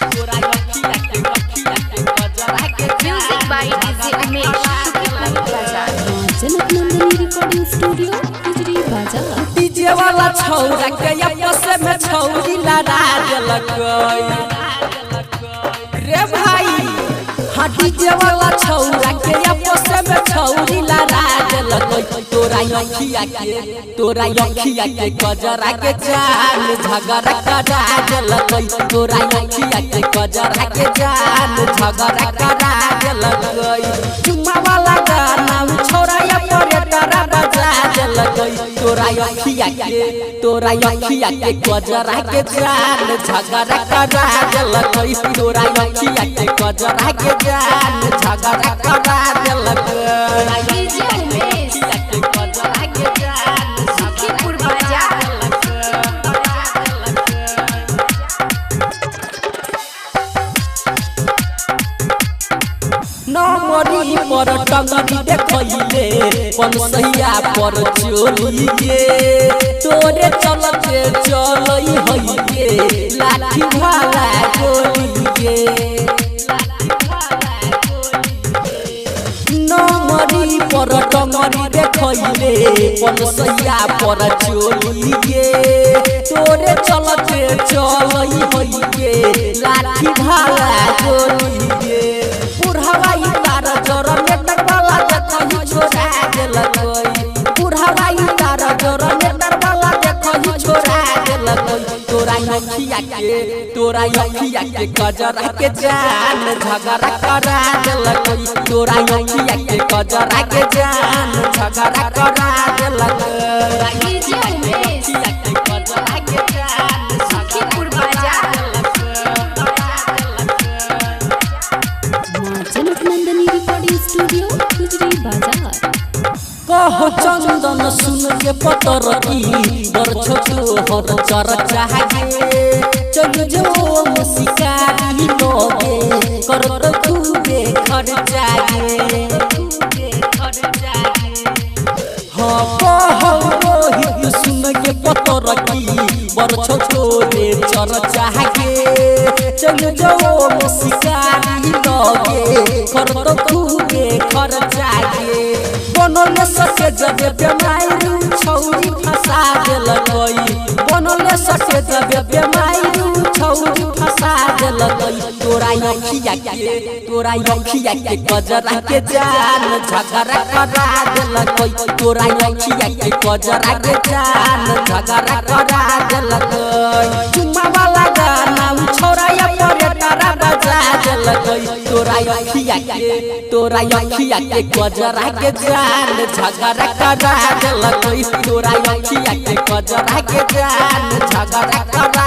तोरा अखिया के गजरा के music by DJ Umesh Janak Nandani recording studio Gujri Bazaar. DJ वाला छौरा के आपस में छौरी लड़ा देलक रे भाई। हाँ डीजे वाला छौरा के आपस में छौरी लड़ा देलक तोरा अखिया के गजरा के जान झगड़ा करा देलक तोरा अखिया के गजरा के जान झगड़ा करा देलक। चुम्मा वाला गाना छोरा या परेटरा बजा देलक तोरा अखिया के गजरा के जान झगड़ा करा देलक तोरा अखिया के गजरा के जान झगड़ा करा देलक। डीजे उमेश गजरा के जान सुखीपुर बाजार। नमरी पर टंगरी देखइले पंसैया पर चोली गे तोरे चलते चलई हई गे लाठी भाला गोली गे। नमरी पर टंगरी देखइले पंसैया पर चोली गे तोरे चलते चलई हई गे लाठी भाला गोली गे। बुढ़ावाई तार जोर नेटर वाला देखही छोड़ा देलक बुढ़ावाई तार जोर नेटर वाला देखही छोड़ा देलक तोरा अखिया के गजरा के जान झगड़ा करा देलक तोरा अखिया के गजरा के जान झगड़ा करा देलक। डीजे उमेश गजरा के जान सुखीपुर बाजार। जनक नंदनी रिकॉर्डिंग स्टूडियो गुजरी बाजार। कहो चंदन सुन के पतर की बर छोटो हर चर्चा गे चल जो मुसिकारी लोगे कर खूबे खर्चा गे। हाँ कहो रोहित सुन के पतर की बर छोटो रे चर्चा गे चल जो मुसिकारी लोगे कर खूबे खर्चा गे। बनल सके जबे बेमारू छौरी फंसा देलक बनल सके जबे बेमारू छौरी फंसा देलक तोरा अखिया के गजरा के जान झगड़ा करा देलक तोरा अखिया के गजरा के जान झगड़ा करा देलक। चुम्मा वाला गाना छोरा या परेटरा बजा देलक तोरा अखिया के गजरा के जान झगड़ा करा देलक तोरा अखिया के गजरा के जान झगड़ा करा